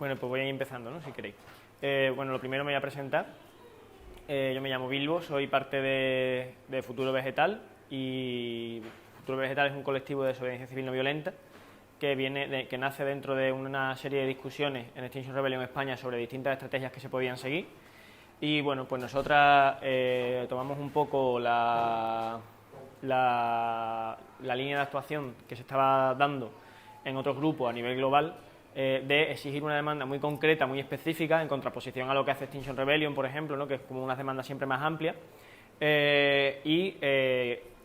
Bueno, pues voy a ir empezando, ¿no? Si queréis. Bueno, lo primero me voy a presentar. Yo me llamo Bilbo, soy parte de Futuro Vegetal y Futuro Vegetal es un colectivo de desobediencia civil no violenta que nace dentro de una serie de discusiones en Extinction Rebellion España sobre distintas estrategias que se podían seguir. Y bueno, pues nosotras tomamos un poco la línea de actuación que se estaba dando en otros grupos a nivel global, de exigir una demanda muy concreta, muy específica, en contraposición a lo que hace Extinction Rebellion, por ejemplo, ¿no? Que es como una demanda siempre más amplia, y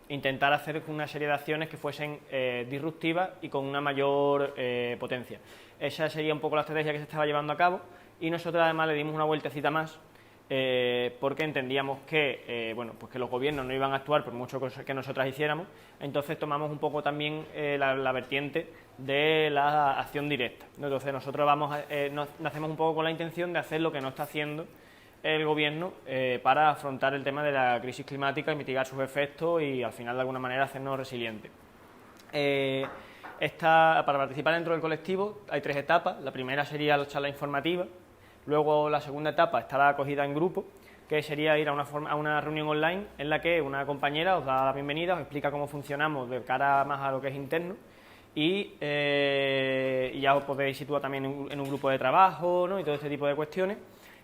intentar hacer una serie de acciones que fuesen disruptivas y con una mayor potencia. Esa sería un poco la estrategia que se estaba llevando a cabo, y nosotros además le dimos una vueltecita más, porque entendíamos que, bueno, pues que los gobiernos no iban a actuar por mucho que nosotras hiciéramos. Entonces tomamos un poco también la vertiente de la acción directa, ¿no? Entonces nosotros nacemos un poco con la intención de hacer lo que no está haciendo el gobierno para afrontar el tema de la crisis climática y mitigar sus efectos y al final de alguna manera hacernos resilientes. Para participar dentro del colectivo hay 3 etapas. La primera sería la charla informativa. Luego la segunda etapa está la acogida en grupo, que sería ir a una reunión online en la que una compañera os da la bienvenida, os explica cómo funcionamos de cara más a lo que es interno y ya os podéis situar también en un grupo de trabajo, ¿no? Y todo este tipo de cuestiones.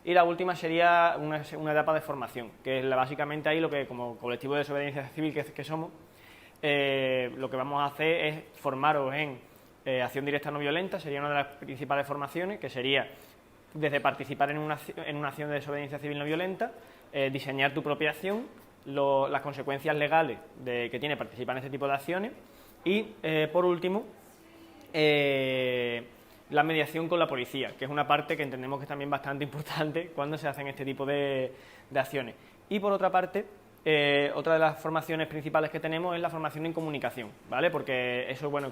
Y la última sería una etapa de formación, que es básicamente ahí lo que como colectivo de desobediencia civil que somos, lo que vamos a hacer es formaros en acción directa no violenta. Sería una de las principales formaciones, que sería desde participar en una acción de desobediencia civil no violenta, diseñar tu propia acción, las consecuencias legales que tiene participar en este tipo de acciones y, por último, la mediación con la policía, que es una parte que entendemos que es también bastante importante cuando se hacen este tipo de acciones. Y, por otra parte, otra de las formaciones principales que tenemos es la formación en comunicación, ¿vale? Porque eso, bueno,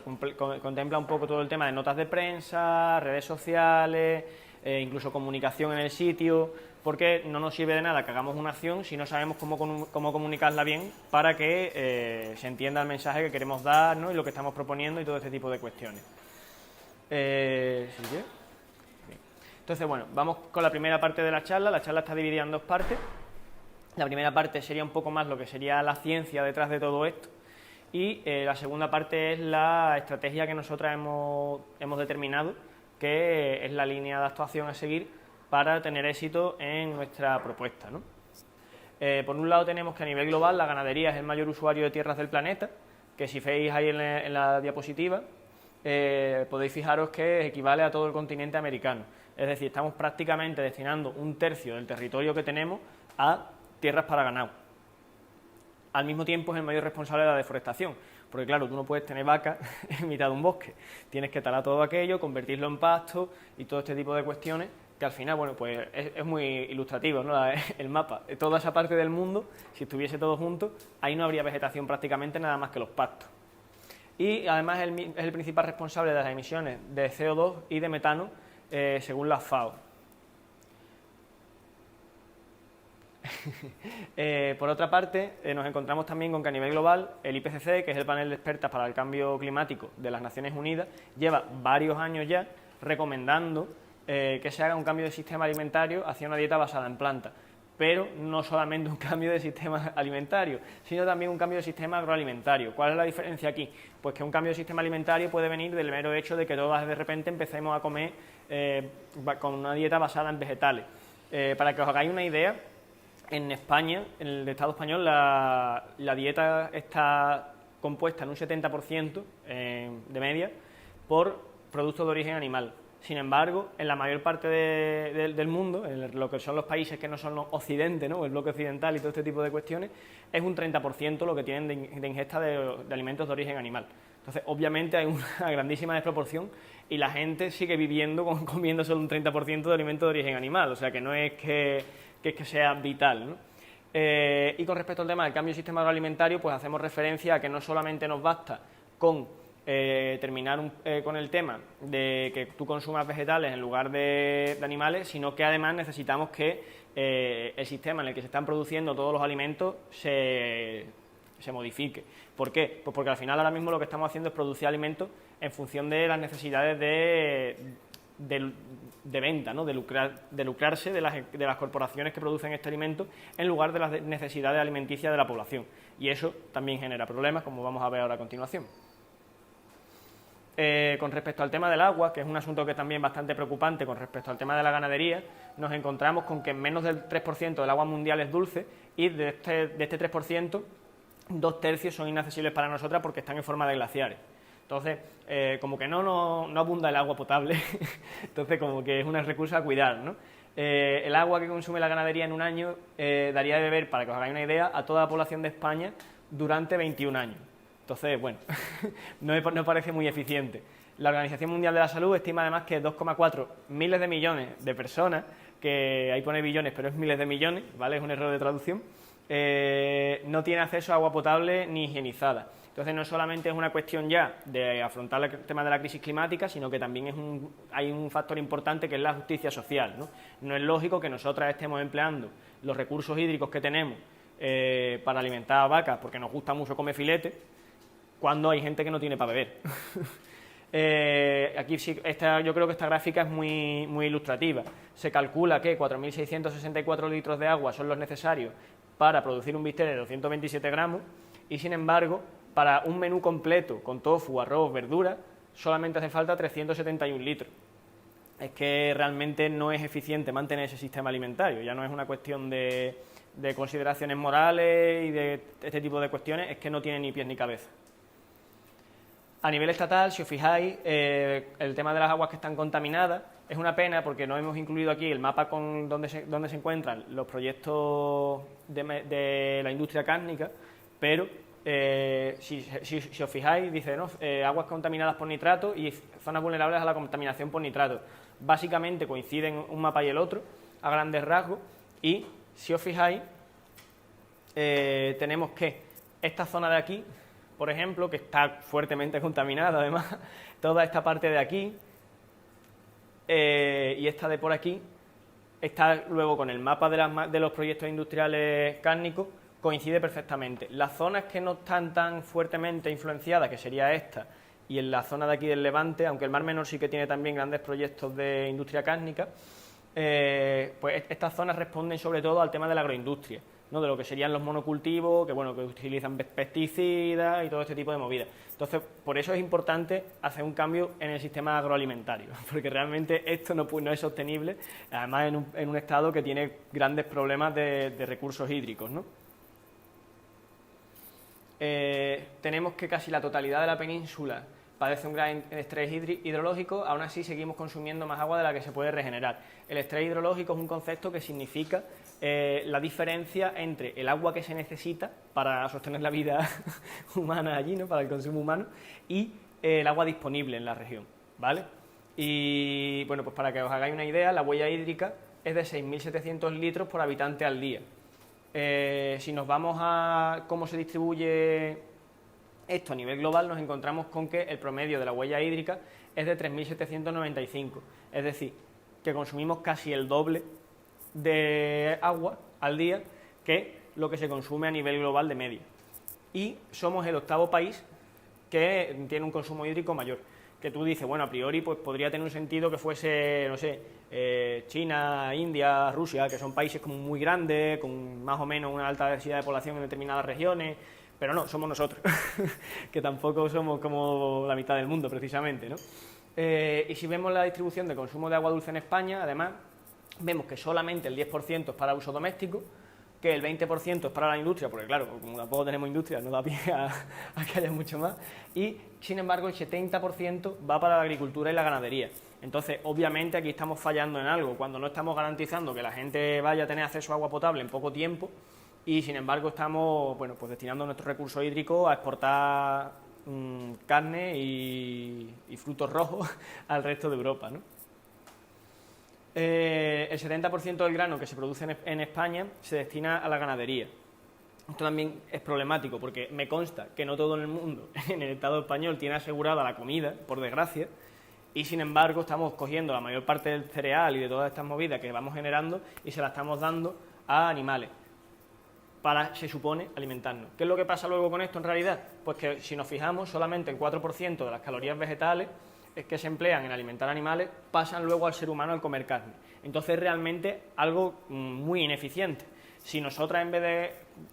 contempla un poco todo el tema de notas de prensa, redes sociales, incluso comunicación en el sitio, porque no nos sirve de nada que hagamos una acción si no sabemos cómo comunicarla bien para que se entienda el mensaje que queremos dar, ¿no? Y lo que estamos proponiendo y todo este tipo de cuestiones. ¿Sigue? Entonces, bueno, vamos con la primera parte de la charla. La charla está dividida en 2 partes. La primera parte sería un poco más lo que sería la ciencia detrás de todo esto, y la segunda parte es la estrategia que nosotras hemos determinado, que es la línea de actuación a seguir para tener éxito en nuestra propuesta, ¿no? Por un lado tenemos que a nivel global la ganadería es el mayor usuario de tierras del planeta, que si veis ahí en la diapositiva podéis fijaros que equivale a todo el continente americano. Es decir, estamos prácticamente destinando 1/3 del territorio que tenemos a tierras para ganado. Al mismo tiempo es el mayor responsable de la deforestación, porque claro, tú no puedes tener vacas en mitad de un bosque, tienes que talar todo aquello, convertirlo en pasto y todo este tipo de cuestiones que al final, bueno, pues es muy ilustrativo, ¿no? El mapa, toda esa parte del mundo, si estuviese todo junto, ahí no habría vegetación prácticamente nada más que los pastos. Y además es el principal responsable de las emisiones de CO2 y de metano, según la FAO. Por otra parte, nos encontramos también con que a nivel global el IPCC, que es el panel de expertas para el cambio climático de las Naciones Unidas, lleva varios años ya recomendando que se haga un cambio de sistema alimentario hacia una dieta basada en plantas, pero no solamente un cambio de sistema alimentario, sino también un cambio de sistema agroalimentario. ¿Cuál es la diferencia aquí? Pues que un cambio de sistema alimentario puede venir del mero hecho de que todas de repente empecemos a comer con una dieta basada en vegetales. Para que os hagáis una idea, en España, en el Estado español, la dieta está compuesta en un 70% de media por productos de origen animal. Sin embargo, en la mayor parte del mundo, en lo que son los países que no son Occidente, ¿no? El bloque occidental y todo este tipo de cuestiones, es un 30% lo que tienen de ingesta de alimentos de origen animal. Entonces, obviamente hay una grandísima desproporción y la gente sigue viviendo comiendo solo un 30% de alimentos de origen animal, o sea que no es que sea vital, ¿no? Y con respecto al tema del cambio del sistema agroalimentario, pues hacemos referencia a que no solamente nos basta con terminar con el tema de que tú consumas vegetales en lugar de animales, sino que además necesitamos que el sistema en el que se están produciendo todos los alimentos se modifique. ¿Por qué? Pues porque al final ahora mismo lo que estamos haciendo es producir alimentos en función de las necesidades de de venta, ¿no? de lucrarse de las corporaciones que producen este alimento en lugar de las necesidades alimenticias de la población. Y eso también genera problemas, como vamos a ver ahora a continuación. Con respecto al tema del agua, que es un asunto que también es bastante preocupante con respecto al tema de la ganadería, nos encontramos con que menos del 3% del agua mundial es dulce y de este 3%, 2/3 son inaccesibles para nosotras porque están en forma de glaciares. Entonces, como que no abunda el agua potable, entonces como que es un recurso a cuidar, ¿no? El agua que consume la ganadería en un año daría de beber, para que os hagáis una idea, a toda la población de España durante 21 años. Entonces, bueno, no parece muy eficiente. La Organización Mundial de la Salud estima además que 2,4 miles de millones de personas, que ahí pone billones, pero es miles de millones, ¿vale? Es un error de traducción, no tienen acceso a agua potable ni higienizada. Entonces, no solamente es una cuestión ya de afrontar el tema de la crisis climática, sino que también hay un factor importante que es la justicia social, ¿no? No es lógico que nosotras estemos empleando los recursos hídricos que tenemos para alimentar a vacas porque nos gusta mucho comer filete, cuando hay gente que no tiene para beber. Aquí sí, yo creo que esta gráfica es muy ilustrativa. Se calcula que 4.664 litros de agua son los necesarios para producir un bistec de 227 gramos y, sin embargo, para un menú completo con tofu, arroz, verduras, solamente hace falta 371 litros. Es que realmente no es eficiente mantener ese sistema alimentario, ya no es una cuestión de consideraciones morales y de este tipo de cuestiones, es que no tiene ni pies ni cabeza. A nivel estatal, si os fijáis, el tema de las aguas que están contaminadas es una pena porque no hemos incluido aquí el mapa donde se encuentran los proyectos de la industria cárnica, pero si os fijáis, dice, ¿no? Aguas contaminadas por nitrato y zonas vulnerables a la contaminación por nitrato. Básicamente coinciden un mapa y el otro, a grandes rasgos, y si os fijáis, tenemos que esta zona de aquí, por ejemplo, que está fuertemente contaminada además, toda esta parte de aquí y esta de por aquí, está luego con el mapa de los proyectos industriales cárnicos, coincide perfectamente. Las zonas que no están tan fuertemente influenciadas, que sería esta, y en la zona de aquí del Levante, aunque el Mar Menor sí que tiene también grandes proyectos de industria cárnica, pues estas zonas responden sobre todo al tema de la agroindustria, ¿no? De lo que serían los monocultivos, que bueno, que utilizan pesticidas y todo este tipo de movidas. Entonces, por eso es importante hacer un cambio en el sistema agroalimentario, porque realmente esto no es sostenible, además en un estado que tiene grandes problemas de recursos hídricos, ¿no? Tenemos que casi la totalidad de la península padece un gran estrés hidrológico, aún así seguimos consumiendo más agua de la que se puede regenerar. El estrés hidrológico es un concepto que significa la diferencia entre el agua que se necesita para sostener la vida humana allí, ¿no? Para el consumo humano, y el agua disponible en la región, ¿vale? Y bueno, pues para que os hagáis una idea, la huella hídrica es de 6.700 litros por habitante al día. Si nos vamos a cómo se distribuye esto a nivel global, nos encontramos con que el promedio de la huella hídrica es de 3.795, es decir, que consumimos casi el doble de agua al día que lo que se consume a nivel global de media. Y somos el 8º país que tiene un consumo hídrico mayor. Que tú dices, bueno, a priori pues podría tener un sentido que fuese, no sé, China, India, Rusia, que son países como muy grandes, con más o menos una alta densidad de población en determinadas regiones, pero no, somos nosotros, que tampoco somos como la mitad del mundo, precisamente, ¿no? Y si vemos la distribución de consumo de agua dulce en España, además, vemos que solamente el 10% es para uso doméstico, que el 20% es para la industria, porque claro, como tampoco tenemos industria, no da pie a que haya mucho más, y sin embargo el 70% va para la agricultura y la ganadería. Entonces, obviamente aquí estamos fallando en algo, cuando no estamos garantizando que la gente vaya a tener acceso a agua potable en poco tiempo, y sin embargo estamos, bueno, pues destinando nuestros recursos hídricos a exportar carne y frutos rojos al resto de Europa, ¿no? El 70% del grano que se produce en España se destina a la ganadería. Esto también es problemático porque me consta que no todo en el mundo, en el Estado español, tiene asegurada la comida, por desgracia, y sin embargo estamos cogiendo la mayor parte del cereal y de todas estas movidas que vamos generando y se la estamos dando a animales para, se supone, alimentarnos. ¿Qué es lo que pasa luego con esto en realidad? Pues que si nos fijamos, solamente el 4% de las calorías vegetales que se emplean en alimentar animales pasan luego al ser humano al comer carne. Entonces, realmente algo muy ineficiente. Si nosotras, en vez de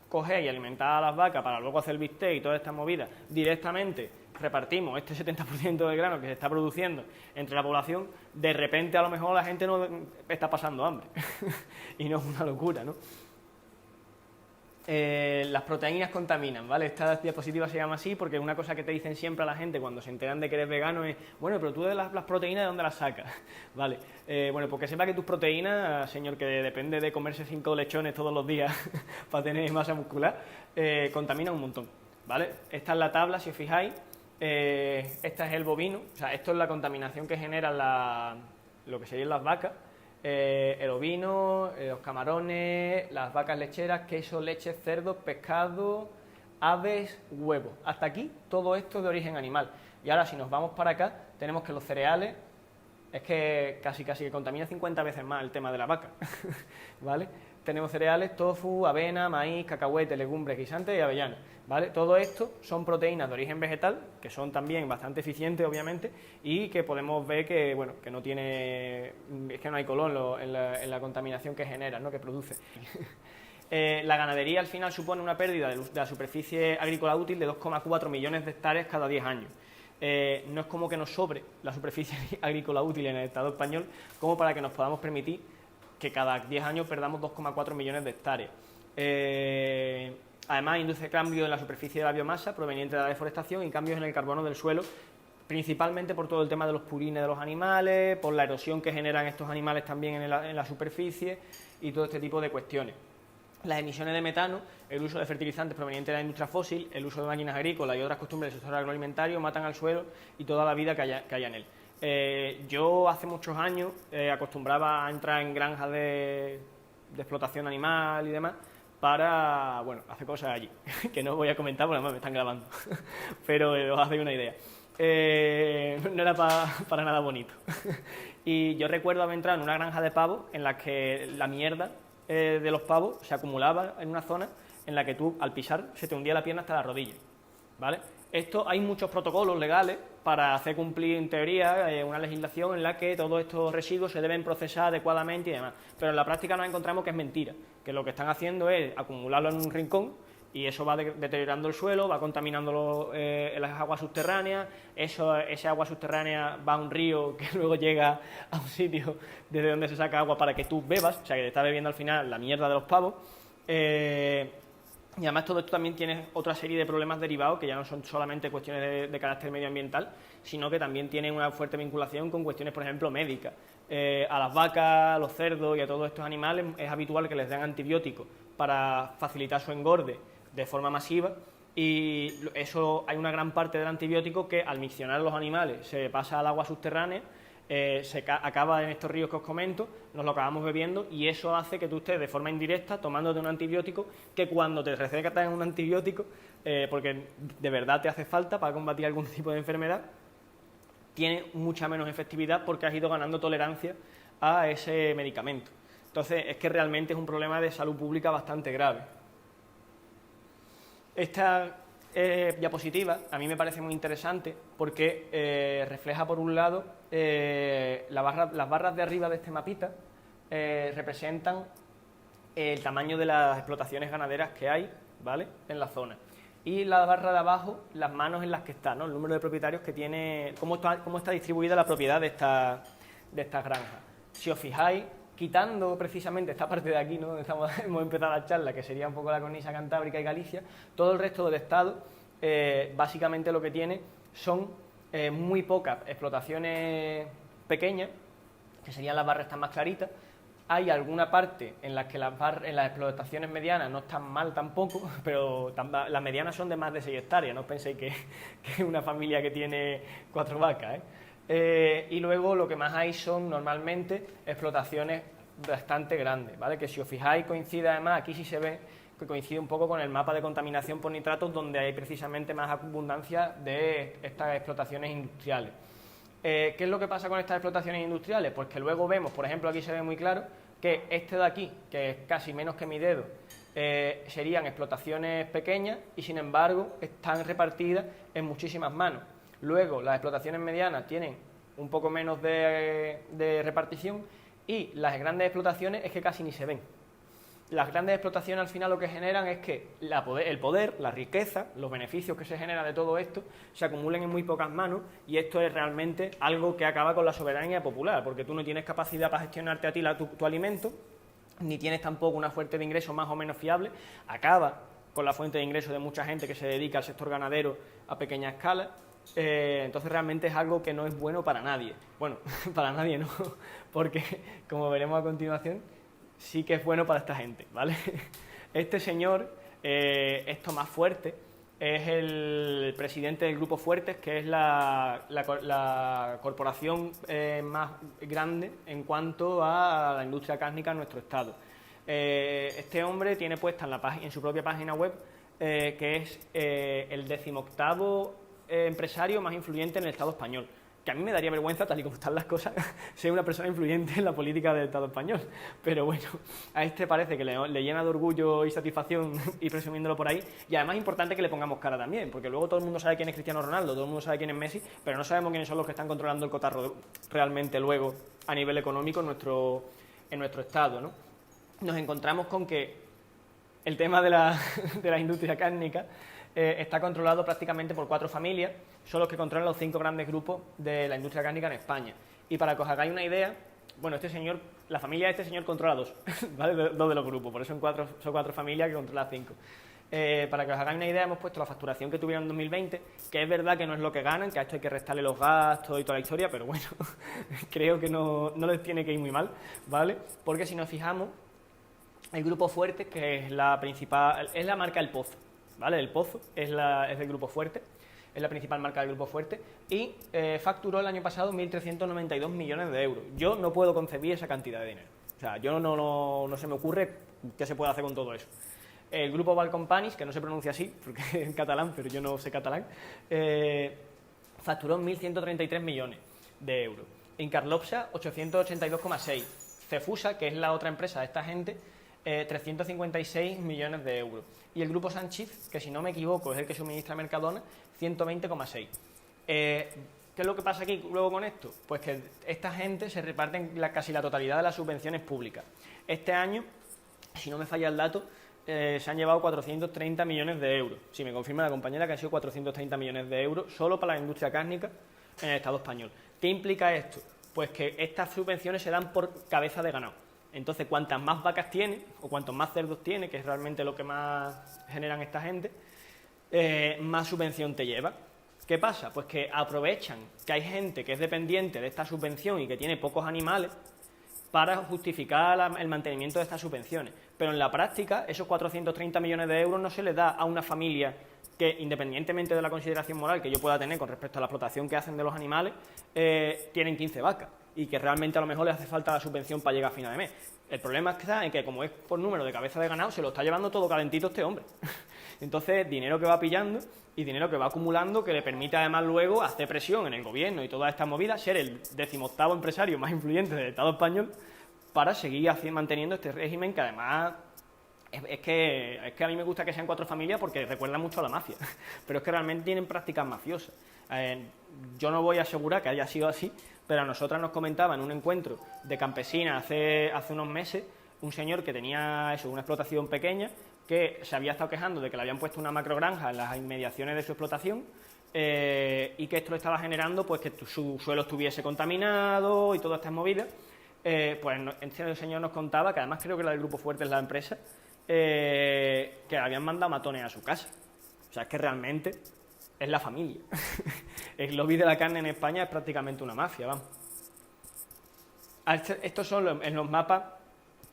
coger y alimentar a las vacas para luego hacer bistec y todas estas movidas, directamente repartimos este 70% del grano que se está produciendo entre la población, de repente a lo mejor la gente no está pasando hambre. Y no es una locura, ¿no? Las proteínas contaminan, ¿vale? Esta diapositiva se llama así porque una cosa que te dicen siempre a la gente cuando se enteran de que eres vegano es: bueno, pero tú de las proteínas, ¿de dónde las sacas? ¿Vale? Bueno, porque sepa que tus proteínas, señor, que depende de comerse 5 lechones todos los días para tener masa muscular, contaminan un montón, ¿vale? Esta es la tabla, si os fijáis. Esta es el bovino, o sea, esto es la contaminación que generan lo que serían las vacas. El ovino, los camarones, las vacas lecheras, queso, leche, cerdos, pescado, aves, huevos. Hasta aquí todo esto de origen animal. Y ahora, si nos vamos para acá, tenemos que los cereales, es que casi que contamina 50 veces más el tema de la vaca. ¿Vale? Tenemos cereales, tofu, avena, maíz, cacahuete, legumbres, guisantes y avellanas, ¿vale? Todo esto son proteínas de origen vegetal, que son también bastante eficientes, obviamente, y que podemos ver que, bueno, que no tiene, es que no hay color en la contaminación que genera, ¿no? Que produce. La ganadería al final supone una pérdida de la superficie agrícola útil de 2,4 millones de hectáreas cada 10 años. No es como que nos sobre la superficie agrícola útil en el Estado español como para que nos podamos permitir que cada 10 años perdamos 2,4 millones de hectáreas. Además, induce cambios en la superficie de la biomasa proveniente de la deforestación y cambios en el carbono del suelo, principalmente por todo el tema de los purines de los animales, por la erosión que generan estos animales también en la superficie y todo este tipo de cuestiones. Las emisiones de metano, el uso de fertilizantes provenientes de la industria fósil, el uso de máquinas agrícolas y otras costumbres del sector agroalimentario matan al suelo y toda la vida que haya en él. Yo hace muchos años acostumbraba a entrar en granjas de explotación animal y demás para, bueno, hacer cosas allí, que no voy a comentar porque además me están grabando, pero os hacéis una idea. No era para nada bonito. Y yo recuerdo haber entrado en una granja de pavos en la que la mierda de los pavos se acumulaba en una zona en la que tú, al pisar, se te hundía la pierna hasta la rodilla, ¿vale? Esto, hay muchos protocolos legales para hacer cumplir, en teoría, una legislación en la que todos estos residuos se deben procesar adecuadamente y demás, pero en la práctica nos encontramos que es mentira, que lo que están haciendo es acumularlo en un rincón y eso va deteriorando el suelo, va contaminando las aguas subterráneas, ese agua subterránea va a un río que luego llega a un sitio desde donde se saca agua para que tú bebas, o sea que te estás bebiendo al final la mierda de los pavos. Y además todo esto también tiene otra serie de problemas derivados que ya no son solamente cuestiones de carácter medioambiental, sino que también tienen una fuerte vinculación con cuestiones, por ejemplo, médicas. A las vacas, a los cerdos y a todos estos animales es habitual que les den antibióticos para facilitar su engorde de forma masiva, y eso, hay una gran parte del antibiótico que al miccionar los animales se pasa al agua subterránea, acaba en estos ríos que os comento, nos lo acabamos bebiendo y eso hace que tú estés de forma indirecta tomándote un antibiótico que cuando te recetan un antibiótico, porque de verdad te hace falta para combatir algún tipo de enfermedad, tiene mucha menos efectividad porque has ido ganando tolerancia a ese medicamento. Entonces es que realmente es un problema de salud pública bastante grave. Esta diapositiva a mí me parece muy interesante porque refleja por un lado las barras de arriba de este mapita representan el tamaño de las explotaciones ganaderas que hay, ¿vale?, en la zona, y la barra de abajo las manos en las que está, ¿no?, el número de propietarios que tiene, cómo está distribuida la propiedad de estas granjas. Si os fijáis, quitando precisamente esta parte de aquí, ¿no?, donde hemos empezado la charla, que sería un poco la cornisa cantábrica y Galicia, todo el resto del estado básicamente lo que tiene son muy pocas explotaciones pequeñas, que serían las barras estas más claritas. Hay alguna parte en las que las explotaciones medianas no están mal tampoco, pero las medianas son de más de 6 hectáreas, no os penséis que es una familia que tiene 4 vacas, y luego lo que más hay son normalmente explotaciones bastante grandes, ¿vale? Que si os fijáis coincide, además, aquí sí se ve que coincide un poco con el mapa de contaminación por nitratos, donde hay precisamente más abundancia de estas explotaciones industriales. ¿Qué es lo que pasa con estas explotaciones industriales? Pues que luego vemos, por ejemplo, aquí se ve muy claro que este de aquí, que es casi menos que mi dedo, serían explotaciones pequeñas y sin embargo están repartidas en muchísimas manos. Luego las explotaciones medianas tienen un poco menos de repartición, y las grandes explotaciones es que casi ni se ven. Las grandes explotaciones al final lo que generan es que el poder, la riqueza, los beneficios que se generan de todo esto se acumulen en muy pocas manos, y esto es realmente algo que acaba con la soberanía popular, porque tú no tienes capacidad para gestionarte a ti tu alimento, ni tienes tampoco una fuente de ingresos más o menos fiable, acaba con la fuente de ingresos de mucha gente que se dedica al sector ganadero a pequeña escala. Entonces realmente es algo que no es bueno para nadie. Bueno, para nadie no, porque como veremos a continuación, sí que es bueno para esta gente, ¿vale? Este señor es Tomás Fuertes, es el presidente del Grupo Fuertes, que es la corporación más grande en cuanto a la industria cárnica en nuestro estado. Este hombre tiene puesta en su propia página web que es el 18º empresario más influyente en el Estado español. Que a mí me daría vergüenza, tal y como están las cosas, ser una persona influyente en la política del Estado español. Pero bueno, a este parece que le llena de orgullo y satisfacción y presumiéndolo por ahí. Y además es importante que le pongamos cara también, porque luego todo el mundo sabe quién es Cristiano Ronaldo, todo el mundo sabe quién es Messi, pero no sabemos quiénes son los que están controlando el cotarro realmente luego a nivel económico en nuestro Estado, ¿no? Nos encontramos con que el tema de la industria cárnica está controlado prácticamente por 4 familias, son los que controlan los 5 grandes grupos de la industria cárnica en España. Y para que os hagáis una idea, bueno, la familia de este señor controla 2, ¿vale? 2 de los grupos, por eso son 4 familias que controlan 5. Para que os hagáis una idea, hemos puesto la facturación que tuvieron en 2020, que es verdad que no es lo que ganan, que a esto hay que restarle los gastos y toda la historia, pero bueno, creo que no les tiene que ir muy mal, ¿vale? Porque si nos fijamos, el Grupo Fuertes, que es la principal, es la marca El Pozo, ¿vale? El Pozo es del Grupo Fuertes, es la principal marca del Grupo Fuertes, y facturó el año pasado 1.392 millones de euros. Yo no puedo concebir esa cantidad de dinero. O sea, yo no se me ocurre qué se puede hacer con todo eso. El Grupo Valcompanis, que no se pronuncia así, porque es en catalán, pero yo no sé catalán, facturó 1.133 millones de euros. Incarlopsa, 882,6. Cefusa, que es la otra empresa de esta gente, 356 millones de euros. Y el Grupo Sanchis, que si no me equivoco es el que suministra Mercadona, 120,6. ¿Qué es lo que pasa aquí luego con esto? Pues que esta gente se reparten casi la totalidad de las subvenciones públicas. Este año, si no me falla el dato, se han llevado 430 millones de euros. Si me confirma la compañera que han sido 430 millones de euros solo para la industria cárnica en el Estado español. ¿Qué implica esto? Pues que estas subvenciones se dan por cabeza de ganado. Entonces, cuantas más vacas tiene, o cuantos más cerdos tiene, que es realmente lo que más generan esta gente, más subvención te lleva. ¿Qué pasa? Pues que aprovechan que hay gente que es dependiente de esta subvención y que tiene pocos animales para justificar el mantenimiento de estas subvenciones. Pero en la práctica, esos 430 millones de euros no se les da a una familia que, independientemente de la consideración moral que yo pueda tener con respecto a la explotación que hacen de los animales, tienen 15 vacas y que realmente a lo mejor les hace falta la subvención para llegar a final de mes. El problema está en que, como es por número de cabeza de ganado, se lo está llevando todo calentito este hombre. Entonces, dinero que va pillando y dinero que va acumulando, que le permite además luego hacer presión en el gobierno y todas estas movidas, ser el 18º empresario más influyente del Estado español para seguir manteniendo este régimen que además es que a mí me gusta que sean 4 familias porque recuerda mucho a la mafia, pero es que realmente tienen prácticas mafiosas. Yo no voy a asegurar que haya sido así, pero a nosotras nos comentaba en un encuentro de campesinas hace unos meses un señor que tenía una explotación pequeña, que se había estado quejando de que le habían puesto una macrogranja en las inmediaciones de su explotación y que esto le estaba generando pues que su suelo estuviese contaminado y todas estas movidas. Pues el señor nos contaba, que además creo que era del Grupo Fuertes la empresa, que le habían mandado matones a su casa. O sea, es que realmente es la familia. El lobby de la carne en España es prácticamente una mafia, vamos. Estos son en los mapas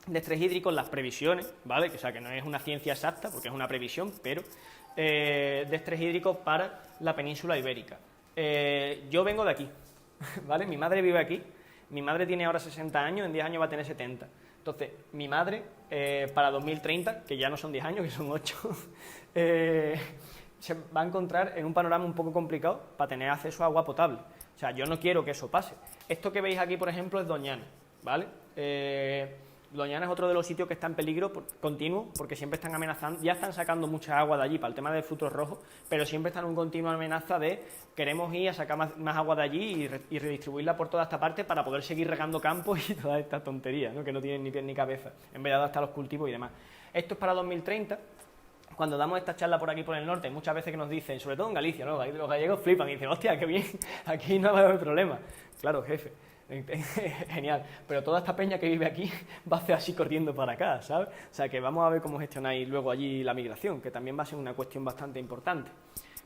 de estrés hídricos las previsiones, ¿vale? O sea, que no es una ciencia exacta, porque es una previsión, pero de estrés hídrico para la península ibérica. Yo vengo de aquí, ¿vale? Mi madre vive aquí, mi madre tiene ahora 60 años, en 10 años va a tener 70. Entonces, mi madre, para 2030, que ya no son 10 años, que son 8, se va a encontrar en un panorama un poco complicado para tener acceso a agua potable. O sea, yo no quiero que eso pase. Esto que veis aquí, por ejemplo, es Doñana, ¿vale? Doñana es otro de los sitios que está en peligro continuo, porque siempre están amenazando, ya están sacando mucha agua de allí para el tema de frutos rojos, pero siempre están en una continua amenaza de queremos ir a sacar más agua de allí y redistribuirla por toda esta parte para poder seguir regando campos y todas estas tonterías, ¿no? Que no tienen ni pie ni cabeza, en vez de adaptar los cultivos y demás. Esto es para 2030. Cuando damos esta charla por aquí por el norte, muchas veces que nos dicen, sobre todo en Galicia, ¿no? Los gallegos flipan y dicen, hostia, qué bien, aquí no va a haber problema. Claro, jefe, genial, pero toda esta peña que vive aquí va a hacer así corriendo para acá, ¿sabes? O sea, que vamos a ver cómo gestionáis luego allí la migración, que también va a ser una cuestión bastante importante,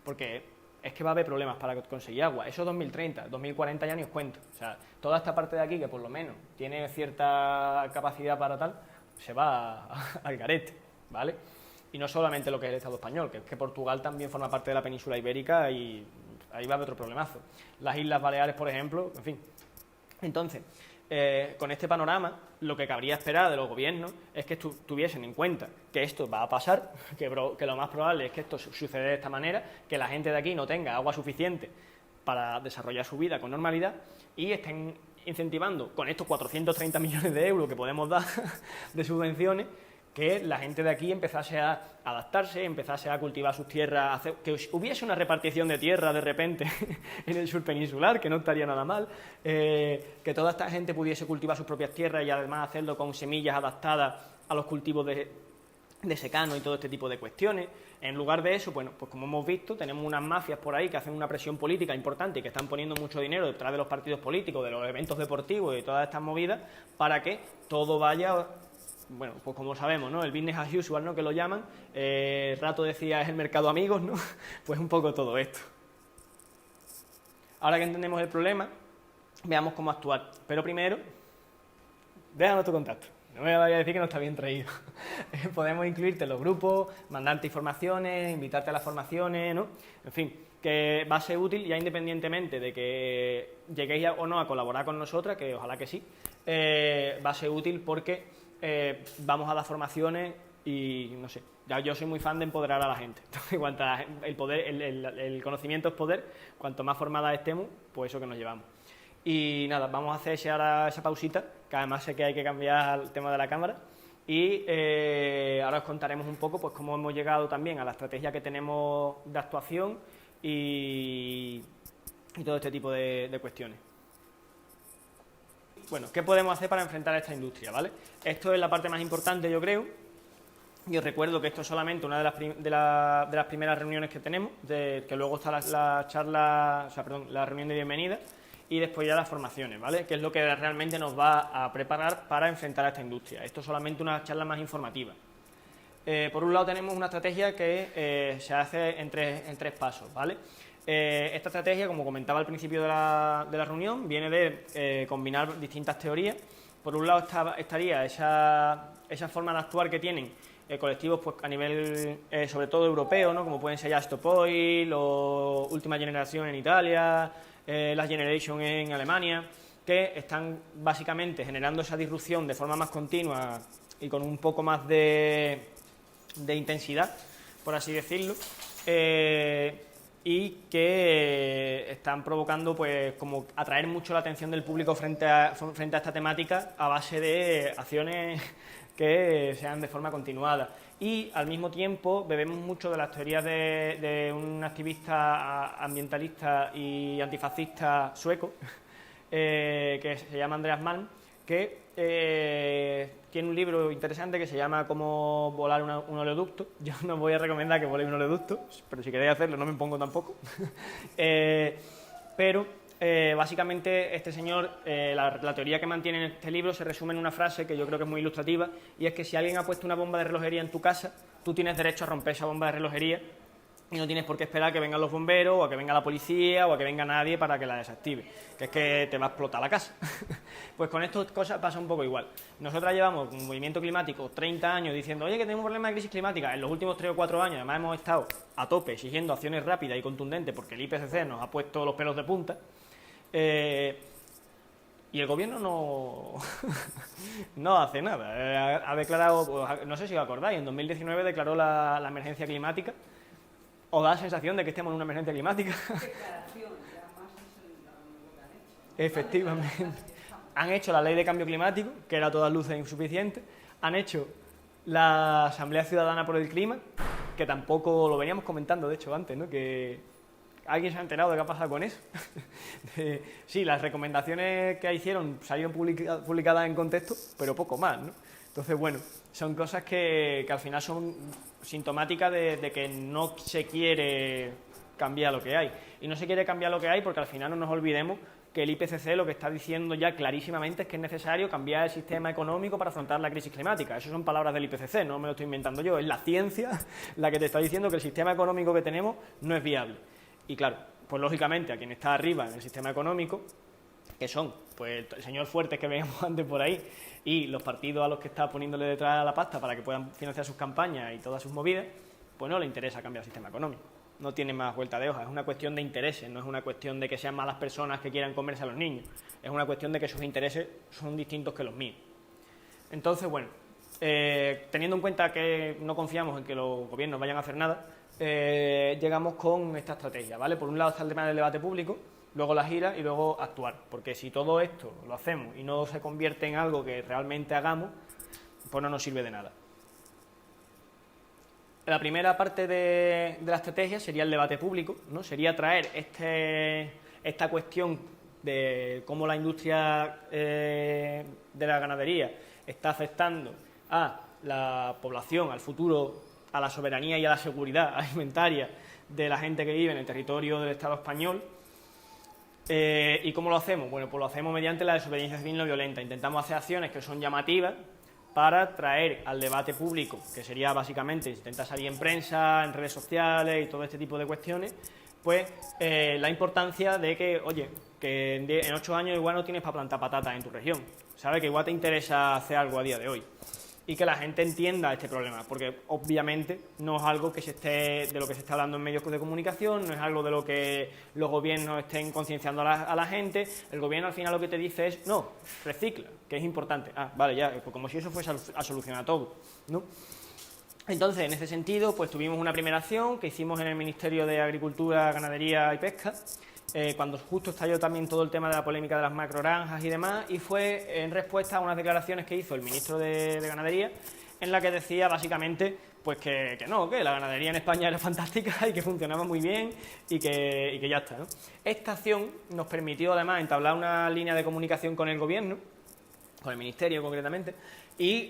porque es que va a haber problemas para conseguir agua. Eso 2030, 2040 ya ni os cuento. O sea, toda esta parte de aquí, que por lo menos tiene cierta capacidad para tal, se va al garete, ¿vale? Y no solamente lo que es el Estado español, que es que Portugal también forma parte de la península ibérica y ahí va a haber otro problemazo. Las Islas Baleares, por ejemplo, en fin. Entonces, con este panorama, lo que cabría esperar de los gobiernos es que tuviesen en cuenta que esto va a pasar, que lo más probable es que esto suceda de esta manera, que la gente de aquí no tenga agua suficiente para desarrollar su vida con normalidad y estén incentivando con estos 430 millones de euros que podemos dar de subvenciones, que la gente de aquí empezase a adaptarse, empezase a cultivar sus tierras, que hubiese una repartición de tierra de repente en el sur peninsular, que no estaría nada mal, que toda esta gente pudiese cultivar sus propias tierras y además hacerlo con semillas adaptadas a los cultivos de secano y todo este tipo de cuestiones. En lugar de eso, bueno, pues como hemos visto, tenemos unas mafias por ahí que hacen una presión política importante y que están poniendo mucho dinero detrás de los partidos políticos, de los eventos deportivos y de todas estas movidas, para que todo vaya... Bueno, pues como sabemos, ¿no? El business as usual, ¿no? Que lo llaman. Rato decía, es el mercado amigos, ¿no? Pues un poco todo esto. Ahora que entendemos el problema, veamos cómo actuar. Pero primero, déjanos tu contacto. No me vayas a decir que no está bien traído. Podemos incluirte en los grupos, mandarte informaciones, invitarte a las formaciones, ¿no? En fin, que va a ser útil ya independientemente de que lleguéis o no a colaborar con nosotras, que ojalá que sí, va a ser útil porque... vamos a dar formaciones y no sé, ya yo soy muy fan de empoderar a la gente. Entonces, el conocimiento es poder, cuanto más formadas estemos, pues eso que nos llevamos. Y nada, vamos a hacer ahora esa pausita, que además sé que hay que cambiar el tema de la cámara, y ahora os contaremos un poco pues cómo hemos llegado también a la estrategia que tenemos de actuación y todo este tipo de cuestiones. Bueno, ¿qué podemos hacer para enfrentar a esta industria? ¿Vale? Esto es la parte más importante, yo creo. Y os recuerdo que esto es solamente una de las primeras reuniones que tenemos, que luego está la reunión de bienvenida y después ya las formaciones, ¿vale? Que es lo que realmente nos va a preparar para enfrentar a esta industria. Esto es solamente una charla más informativa. Por un lado tenemos una estrategia que se hace en tres pasos, ¿vale? Esta estrategia, como comentaba al principio de la reunión, viene de combinar distintas teorías. Por un lado estaría esa forma de actuar que tienen colectivos pues, a nivel sobre todo europeo, ¿no? Como pueden ser ya Stop Oil o Última Generación en Italia, Last Generation en Alemania, que están básicamente generando esa disrupción de forma más continua y con un poco más de intensidad, por así decirlo. Y que están provocando pues como atraer mucho la atención del público frente a esta temática a base de acciones que sean de forma continuada. Y al mismo tiempo bebemos mucho de las teorías de un activista ambientalista y antifascista sueco que se llama Andreas Malm, que tiene un libro interesante que se llama Cómo volar un oleoducto. Yo no voy a recomendar que voléis un oleoducto, pero si queréis hacerlo no me pongo tampoco. Pero básicamente este señor, la teoría que mantiene en este libro se resume en una frase que yo creo que es muy ilustrativa, y es que si alguien ha puesto una bomba de relojería en tu casa, tú tienes derecho a romper esa bomba de relojería y no tienes por qué esperar a que vengan los bomberos o a que venga la policía o a que venga nadie para que la desactive, que es que te va a explotar la casa. Pues con estas cosas pasa un poco igual. Nosotros llevamos un movimiento climático 30 años diciendo, oye, que tenemos un problema de crisis climática. En los últimos 3 o 4 años además hemos estado a tope exigiendo acciones rápidas y contundentes porque el IPCC nos ha puesto los pelos de punta. Y el gobierno no hace nada. Ha declarado, no sé si os acordáis, en 2019 declaró la emergencia climática. ¿Os da la sensación de que estemos en una emergencia climática? Declaración, ya más es lo que han hecho, ¿no? Efectivamente. Han hecho la ley de cambio climático, que era a todas luces insuficiente, han hecho la Asamblea Ciudadana por el Clima, que tampoco lo veníamos comentando, de hecho, antes, ¿no? Que ¿alguien se ha enterado de qué ha pasado con eso? Sí, las recomendaciones que hicieron salieron publicadas en contexto, pero poco más, ¿no? Entonces, bueno, son cosas que al final son sintomáticas de que no se quiere cambiar lo que hay. Y no se quiere cambiar lo que hay porque al final no nos olvidemos que el IPCC lo que está diciendo ya clarísimamente es que es necesario cambiar el sistema económico para afrontar la crisis climática. Esas son palabras del IPCC, no me lo estoy inventando yo, es la ciencia la que te está diciendo que el sistema económico que tenemos no es viable. Y claro, pues lógicamente a quien está arriba en el sistema económico, que son pues el señor Fuertes que veíamos antes por ahí, y los partidos a los que está poniéndole detrás a la pasta para que puedan financiar sus campañas y todas sus movidas, pues no le interesa cambiar el sistema económico. No tiene más vuelta de hoja, es una cuestión de intereses, no es una cuestión de que sean malas personas que quieran comerse a los niños, es una cuestión de que sus intereses son distintos que los míos. Entonces, bueno, teniendo en cuenta que no confiamos en que los gobiernos vayan a hacer nada, llegamos con esta estrategia, ¿vale? Por un lado está el tema del debate público, luego la gira y luego actuar, porque si todo esto lo hacemos y no se convierte en algo que realmente hagamos, pues no nos sirve de nada. La primera parte de la estrategia sería el debate público, ¿no? Sería traer esta cuestión de cómo la industria de la ganadería está afectando a la población, al futuro, a la soberanía y a la seguridad alimentaria de la gente que vive en el territorio del Estado español. ¿Y cómo lo hacemos? Bueno, pues lo hacemos mediante la desobediencia civil no violenta. Intentamos hacer acciones que son llamativas para traer al debate público, que sería básicamente intentar salir en prensa, en redes sociales y todo este tipo de cuestiones, pues la importancia de que, oye, que en 8 años igual no tienes para plantar patatas en tu región, ¿sabes? Que igual te interesa hacer algo a día de hoy. Y que la gente entienda este problema, porque obviamente no es algo que de lo que se está hablando en medios de comunicación, no es algo de lo que los gobiernos estén concienciando a la gente. El gobierno al final lo que te dice es, no, recicla, que es importante. Ah, vale, ya, pues como si eso fuese a solucionar todo, ¿no? Entonces, en ese sentido, pues tuvimos una primera acción que hicimos en el Ministerio de Agricultura, Ganadería y Pesca, cuando justo estalló también todo el tema de la polémica de las macrogranjas y demás, y fue en respuesta a unas declaraciones que hizo el ministro de Ganadería, en la que decía básicamente pues que la ganadería en España era fantástica y que funcionaba muy bien y que ya está, ¿no? Esta acción nos permitió además entablar una línea de comunicación con el gobierno, con el ministerio concretamente, y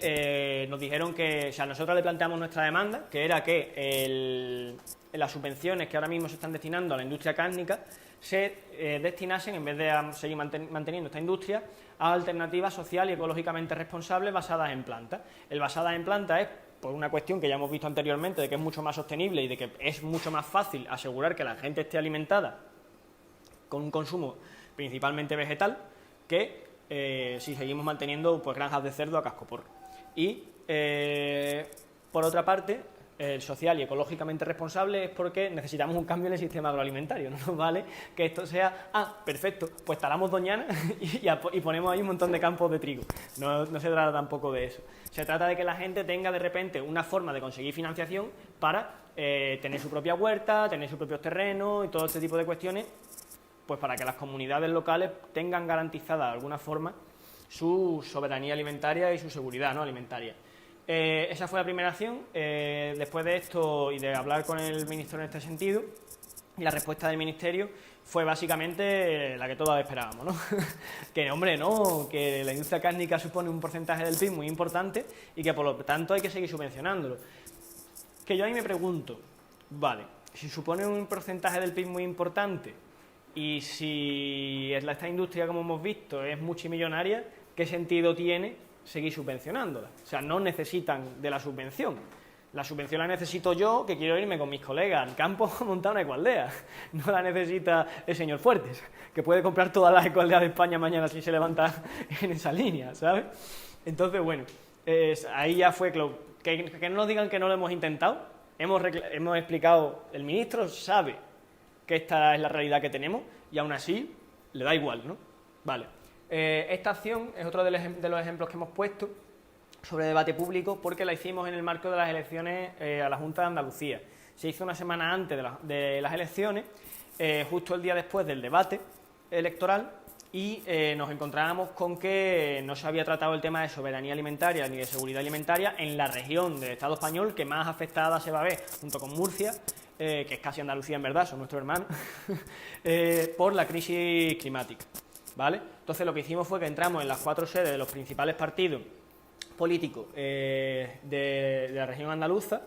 nos dijeron que, o sea, nosotros le planteamos nuestra demanda, que era que las subvenciones que ahora mismo se están destinando a la industria cárnica se destinasen, en vez de seguir manteniendo esta industria, a alternativas social y ecológicamente responsables basadas en plantas. El basadas en plantas es por una cuestión que ya hemos visto anteriormente, de que es mucho más sostenible y de que es mucho más fácil asegurar que la gente esté alimentada con un consumo principalmente vegetal, que si seguimos manteniendo pues granjas de cerdo a cascoporro. Y por otra parte, el social y ecológicamente responsable es porque necesitamos un cambio en el sistema agroalimentario. No nos vale que esto sea, perfecto, pues talamos doñana y ponemos ahí un montón de campos de trigo. No se trata tampoco de eso. Se trata de que la gente tenga de repente una forma de conseguir financiación para tener su propia huerta, tener sus propios terrenos y todo este tipo de cuestiones, pues para que las comunidades locales tengan garantizada de alguna forma su soberanía alimentaria y su seguridad, ¿no?, alimentaria. Esa fue la primera acción. Después de esto y de hablar con el ministro en este sentido, y la respuesta del ministerio fue básicamente la que todos esperábamos, ¿no? Que, hombre, no, que la industria cárnica supone un porcentaje del PIB muy importante y que por lo tanto hay que seguir subvencionándolo. Que yo ahí me pregunto, vale, si supone un porcentaje del PIB muy importante y si esta industria, como hemos visto, es multimillonaria, ¿qué sentido tiene seguir subvencionándola? O sea, no necesitan de la subvención. La subvención la necesito yo, que quiero irme con mis colegas al campo a montar una ecoaldea. No la necesita el señor Fuertes, que puede comprar todas las ecoaldeas de España mañana si se levanta en esa línea, ¿sabes? Entonces, bueno, ahí ya fue que no nos digan que no lo hemos intentado. Hemos explicado, el ministro sabe que esta es la realidad que tenemos y aún así le da igual, ¿no? Vale. Esta acción es otro de los ejemplos que hemos puesto sobre debate público porque la hicimos en el marco de las elecciones a la Junta de Andalucía. Se hizo una semana antes de las elecciones, justo el día después del debate electoral, y nos encontrábamos con que no se había tratado el tema de soberanía alimentaria ni de seguridad alimentaria en la región del Estado español que más afectada se va a ver, junto con Murcia, que es casi Andalucía en verdad, son nuestros hermanos, por la crisis climática, ¿vale? Entonces lo que hicimos fue que entramos en las 4 sedes de los principales partidos políticos de la región andaluza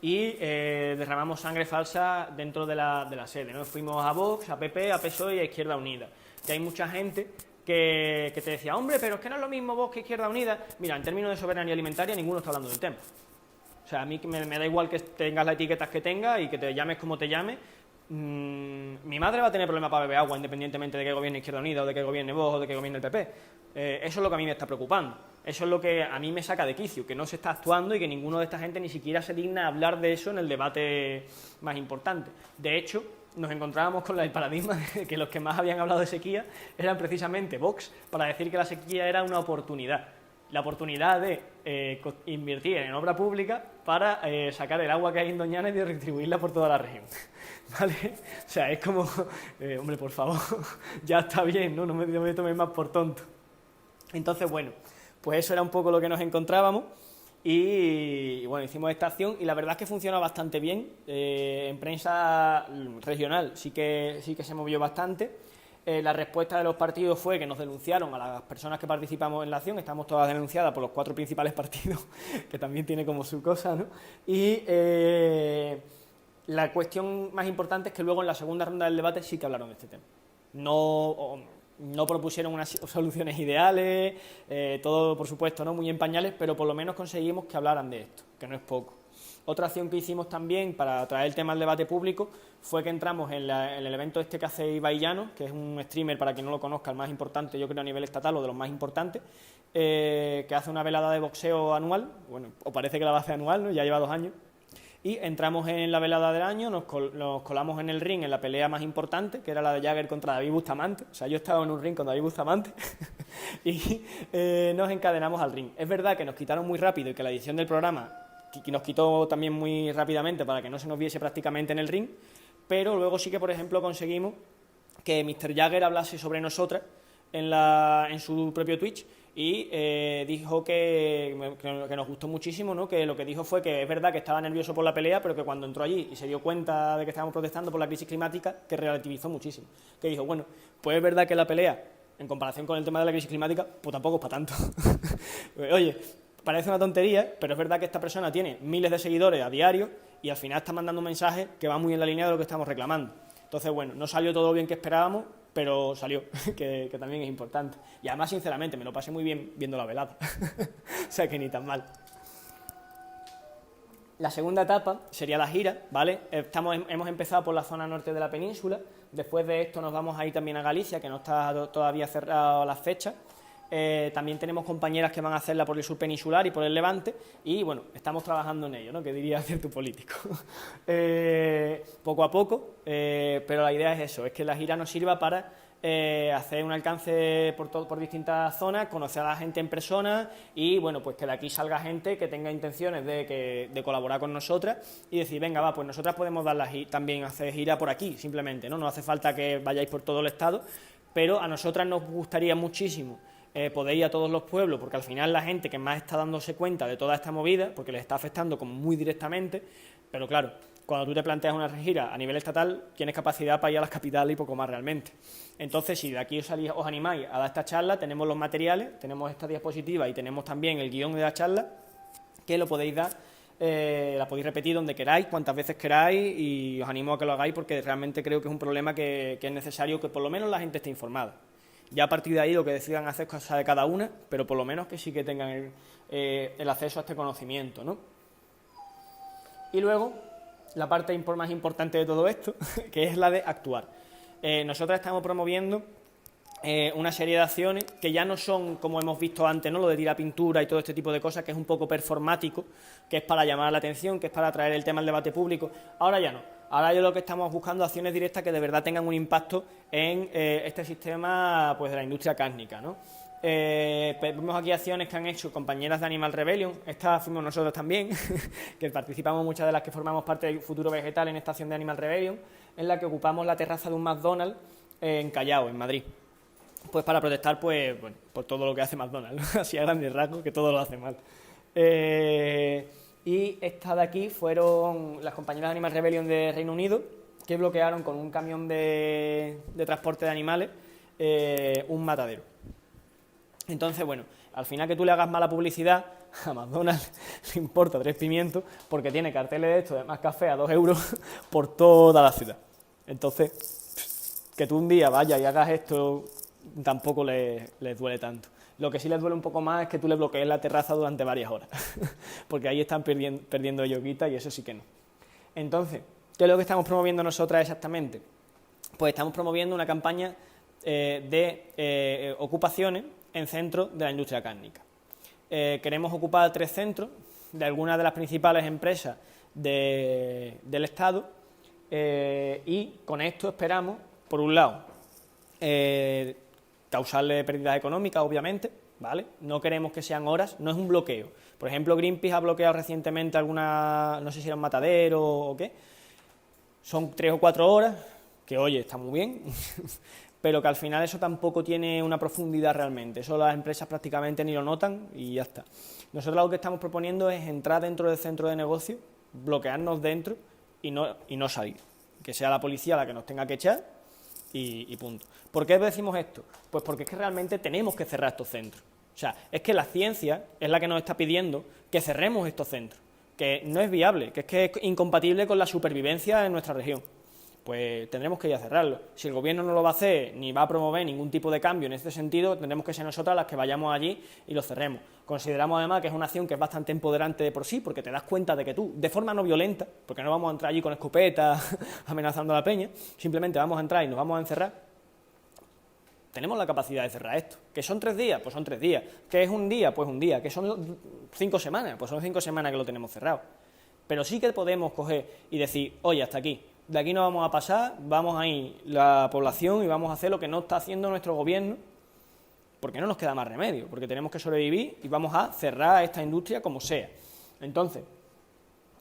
y derramamos sangre falsa dentro de la sede, ¿no? Fuimos a Vox, a PP, a PSOE y a Izquierda Unida. Que hay mucha gente que te decía, hombre, pero es que no es lo mismo Vox que Izquierda Unida. Mira, en términos de soberanía alimentaria ninguno está hablando del tema. O sea, a mí me da igual que tengas las etiquetas que tengas y que te llames como te llames. Mi madre va a tener problemas para beber agua independientemente de que gobierne Izquierda Unida o de que gobierne Vox o de que gobierne el PP. Eso es lo que a mí me está preocupando. Eso es lo que a mí me saca de quicio, que no se está actuando y que ninguno de esta gente ni siquiera se digna hablar de eso en el debate más importante. De hecho, nos encontrábamos con el paradigma de que los que más habían hablado de sequía eran precisamente Vox, para decir que la sequía era una oportunidad. La oportunidad de invertir en obra pública para sacar el agua que hay en Doñana y de redistribuirla por toda la región. ¿Vale? O sea, es como, hombre, por favor, ya está bien, ¿no? No me toméis más por tonto. Entonces, bueno, pues eso era un poco lo que nos encontrábamos y bueno, hicimos esta acción y la verdad es que funciona bastante bien. En prensa regional sí que se movió bastante. La respuesta de los partidos fue que nos denunciaron a las personas que participamos en la acción, estamos todas denunciadas por los 4 principales partidos, que también tiene como su cosa, ¿no? Y la cuestión más importante es que luego en la segunda ronda del debate sí que hablaron de este tema. No propusieron unas soluciones ideales, todo por supuesto no muy en pañales, pero por lo menos conseguimos que hablaran de esto, que no es poco. Otra acción que hicimos también para traer el tema al debate público fue que entramos en el evento este que hace Ibai Llanos, que es un streamer, para quien no lo conozca, el más importante, yo creo a nivel estatal, o de los más importantes, que hace una velada de boxeo anual, bueno, o parece que la va a hacer anual, ¿no? Ya lleva 2 años, y entramos en la velada del año, nos colamos en el ring en la pelea más importante, que era la de Jagger contra David Bustamante. O sea, yo estaba en un ring con David Bustamante y nos encadenamos al ring. Es verdad que nos quitaron muy rápido y que la edición del programa nos quitó también muy rápidamente para que no se nos viese prácticamente en el ring, pero luego sí que, por ejemplo, conseguimos que Mr. Jagger hablase sobre nosotras en su propio Twitch y dijo que nos gustó muchísimo, ¿no? Que lo que dijo fue que es verdad que estaba nervioso por la pelea, pero que cuando entró allí y se dio cuenta de que estábamos protestando por la crisis climática, que relativizó muchísimo. Que dijo, bueno, pues es verdad que la pelea, en comparación con el tema de la crisis climática, pues tampoco es para tanto. Oye, parece una tontería, pero es verdad que esta persona tiene miles de seguidores a diario y al final está mandando un mensaje que va muy en la línea de lo que estamos reclamando. Entonces, bueno, no salió todo bien que esperábamos, pero salió, que también es importante. Y además, sinceramente, me lo pasé muy bien viendo la velada. O sea, que ni tan mal. La segunda etapa sería la gira, ¿vale? Hemos empezado por la zona norte de la península. Después de esto nos vamos a ir también a Galicia, que no está todavía cerrado las fechas. También tenemos compañeras que van a hacerla por el sur peninsular y por el Levante y bueno, estamos trabajando en ello, ¿no? Que diría cierto político. Poco a poco, pero la idea es eso, es que la gira nos sirva para hacer un alcance por distintas zonas, conocer a la gente en persona y bueno, pues que de aquí salga gente que tenga intenciones de colaborar con nosotras y decir, venga, va, pues nosotras podemos también hacer gira por aquí, simplemente, ¿no? No hace falta que vayáis por todo el estado, pero a nosotras nos gustaría muchísimo poder ir a todos los pueblos, porque al final la gente que más está dándose cuenta de toda esta movida, porque les está afectando como muy directamente, pero claro, cuando tú te planteas una gira a nivel estatal, tienes capacidad para ir a las capitales y poco más realmente. Entonces, si de aquí os animáis a dar esta charla, tenemos los materiales, tenemos esta diapositiva y tenemos también el guión de la charla, que lo podéis dar, la podéis repetir donde queráis, cuantas veces queráis, y os animo a que lo hagáis porque realmente creo que es un problema que es necesario que por lo menos la gente esté informada. Ya a partir de ahí lo que decidan hacer es cosa de cada una, pero por lo menos que sí que tengan el acceso a este conocimiento, ¿no? Y luego, la parte más importante de todo esto, que es la de actuar. Nosotros estamos promoviendo una serie de acciones que ya no son, como hemos visto antes, ¿no? Lo de tirar pintura y todo este tipo de cosas, que es un poco performático, que es para llamar la atención, que es para traer el tema al debate público. Ahora ya no. Ahora yo lo que estamos buscando acciones directas que de verdad tengan un impacto en este sistema, pues, de la industria cárnica, ¿no? Pues vemos aquí acciones que han hecho compañeras de Animal Rebellion, estas fuimos nosotros también, que participamos muchas de las que formamos parte del Futuro Vegetal en esta acción de Animal Rebellion, en la que ocupamos la terraza de un McDonald's en Callao, en Madrid. pues para protestar bueno, por todo lo que hace McDonald's, ¿no? Así a grandes rasgos, que todo lo hace mal. Y esta de aquí fueron las compañeras de Animal Rebellion de Reino Unido, que bloquearon con un camión de transporte de animales un matadero. Entonces, bueno, al final que tú le hagas mala publicidad, a McDonald's le importa 3 pimientos porque tiene carteles de estos de más café a 2 euros por toda la ciudad. Entonces, que tú un día vayas y hagas esto tampoco les duele tanto. Lo que sí les duele un poco más es que tú le bloquees la terraza durante varias horas, porque ahí están perdiendo yoguita y eso sí que no. Entonces, ¿qué es lo que estamos promoviendo nosotras exactamente? Pues estamos promoviendo una campaña de ocupaciones en centros de la industria cárnica. Queremos ocupar 3 centros de algunas de las principales empresas del Estado y con esto esperamos, por un lado, causarle pérdidas económicas, obviamente, ¿vale? No queremos que sean horas, no es un bloqueo. Por ejemplo, Greenpeace ha bloqueado recientemente alguna, no sé si era un matadero o qué, son 3 o 4 horas, que oye, está muy bien, pero que al final eso tampoco tiene una profundidad realmente, eso las empresas prácticamente ni lo notan y ya está. Nosotros lo que estamos proponiendo es entrar dentro del centro de negocio, bloquearnos dentro y no salir, que sea la policía la que nos tenga que echar y punto. ¿Por qué decimos esto? Pues porque es que realmente tenemos que cerrar estos centros. O sea, es que la ciencia es la que nos está pidiendo que cerremos estos centros, que no es viable, que es incompatible con la supervivencia en nuestra región. Pues tendremos que ir a cerrarlo. Si el gobierno no lo va a hacer ni va a promover ningún tipo de cambio en este sentido, tendremos que ser nosotras las que vayamos allí y lo cerremos. Consideramos además que es una acción que es bastante empoderante de por sí, porque te das cuenta de que tú, de forma no violenta, porque no vamos a entrar allí con escopetas amenazando a la peña, simplemente vamos a entrar y nos vamos a encerrar, tenemos la capacidad de cerrar esto. ¿Que son 3 días? Pues son 3 días. ¿Que es un día? Pues un día. ¿Que son 5 semanas? Pues son 5 semanas que lo tenemos cerrado. Pero sí que podemos coger y decir, oye, hasta aquí. De aquí no vamos a pasar, vamos a ir la población y vamos a hacer lo que no está haciendo nuestro gobierno, porque no nos queda más remedio, porque tenemos que sobrevivir y vamos a cerrar esta industria como sea. Entonces,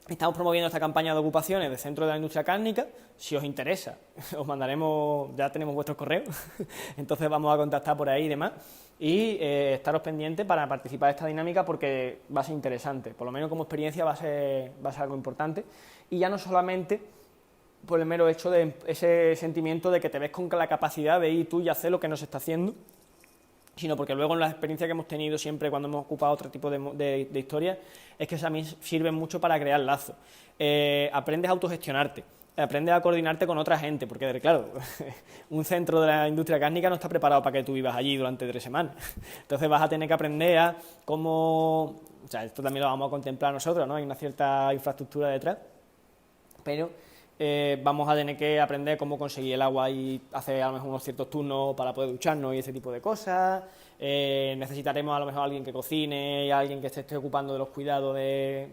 estamos promoviendo esta campaña de ocupaciones de centros de la industria cárnica. Si os interesa, os mandaremos, ya tenemos vuestros correos, entonces vamos a contactar por ahí y demás, y estaros pendientes para participar de esta dinámica porque va a ser interesante, por lo menos como experiencia va a ser algo importante, y ya no solamente por el mero hecho de ese sentimiento de que te ves con la capacidad de ir tú y hacer lo que no se está haciendo, sino porque luego en las experiencias que hemos tenido siempre cuando hemos ocupado otro tipo de historias, es que también sirven mucho para crear lazos. Aprendes a autogestionarte, aprendes a coordinarte con otra gente, porque claro, un centro de la industria cárnica no está preparado para que tú vivas allí durante 3 semanas. Entonces vas a tener que aprender a cómo, o sea, esto también lo vamos a contemplar nosotros, ¿no? Hay una cierta infraestructura detrás, pero vamos a tener que aprender cómo conseguir el agua y hacer a lo mejor unos ciertos turnos para poder ducharnos y ese tipo de cosas. Necesitaremos a lo mejor alguien que cocine y alguien que se esté ocupando de los cuidados de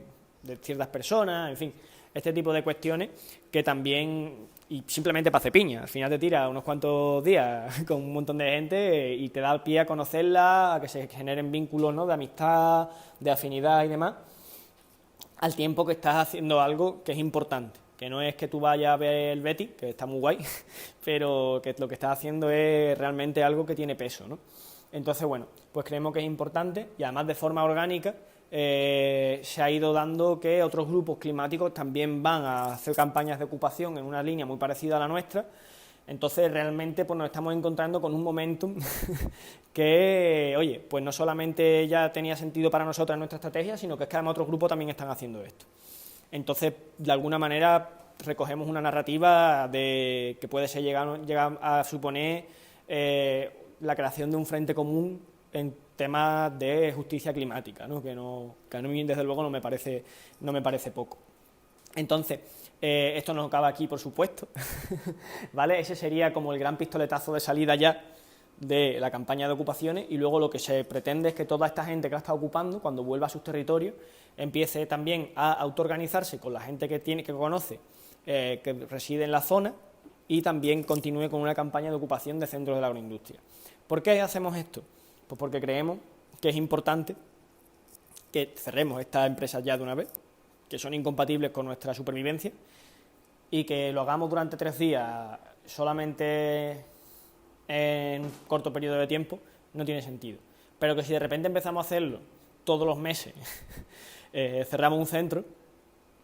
ciertas personas, en fin, este tipo de cuestiones que también, y simplemente para hacer piña, al final te tira unos cuantos días con un montón de gente y te da el pie a conocerla, a que se generen vínculos, ¿no?, de amistad, de afinidad y demás, al tiempo que estás haciendo algo que es importante. Que no es que tú vayas a ver el Betis, que está muy guay, pero que lo que estás haciendo es realmente algo que tiene peso, ¿no? Entonces, bueno, pues creemos que es importante y además de forma orgánica se ha ido dando que otros grupos climáticos también van a hacer campañas de ocupación en una línea muy parecida a la nuestra. Entonces, realmente pues nos estamos encontrando con un momentum que, oye, pues no solamente ya tenía sentido para nosotros en nuestra estrategia, sino que es que además otros grupos también están haciendo esto. Entonces, de alguna manera, recogemos una narrativa que puede ser llegar a suponer la creación de un frente común en temas de justicia climática, ¿no? Que a mí, desde luego, no me parece poco. Entonces, esto no acaba aquí, por supuesto, ¿vale? Ese sería como el gran pistoletazo de salida ya de la campaña de ocupaciones, y luego lo que se pretende es que toda esta gente que la está ocupando, cuando vuelva a sus territorios, empiece también a autoorganizarse con la gente que conoce, que reside en la zona, y también continúe con una campaña de ocupación de centros de la agroindustria. ¿Por qué hacemos esto? Pues porque creemos que es importante que cerremos estas empresas ya de una vez, que son incompatibles con nuestra supervivencia, y que lo hagamos durante 3 días solamente en un corto periodo de tiempo no tiene sentido. Pero que si de repente empezamos a hacerlo todos los meses, cerramos un centro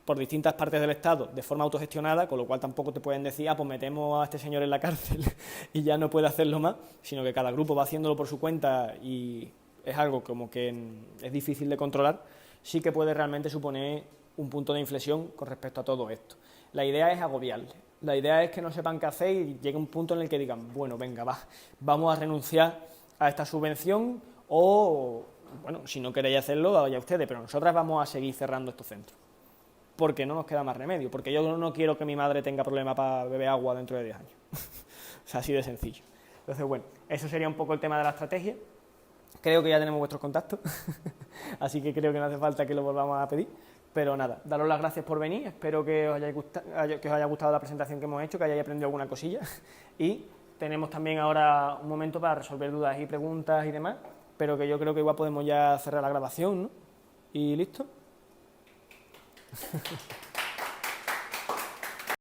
por distintas partes del Estado de forma autogestionada, con lo cual tampoco te pueden decir, pues metemos a este señor en la cárcel y ya no puede hacerlo más, sino que cada grupo va haciéndolo por su cuenta y es algo como que es difícil de controlar, sí que puede realmente suponer un punto de inflexión con respecto a todo esto. La idea es agobiarles, la idea es que no sepan qué hacer y llegue un punto en el que digan, bueno, venga, vamos a renunciar a esta subvención o, bueno, si no queréis hacerlo, vaya ustedes, pero nosotras vamos a seguir cerrando estos centros. Porque no nos queda más remedio, porque yo no quiero que mi madre tenga problemas para beber agua dentro de 10 años. O sea, así de sencillo. Entonces, bueno, eso sería un poco el tema de la estrategia. Creo que ya tenemos vuestros contactos, así que creo que no hace falta que lo volvamos a pedir. Pero nada, daros las gracias por venir, espero que os haya gustado la presentación que hemos hecho, que hayáis aprendido alguna cosilla. Y tenemos también ahora un momento para resolver dudas y preguntas y demás, pero que yo creo que igual podemos ya cerrar la grabación, ¿no? ¿Y listo?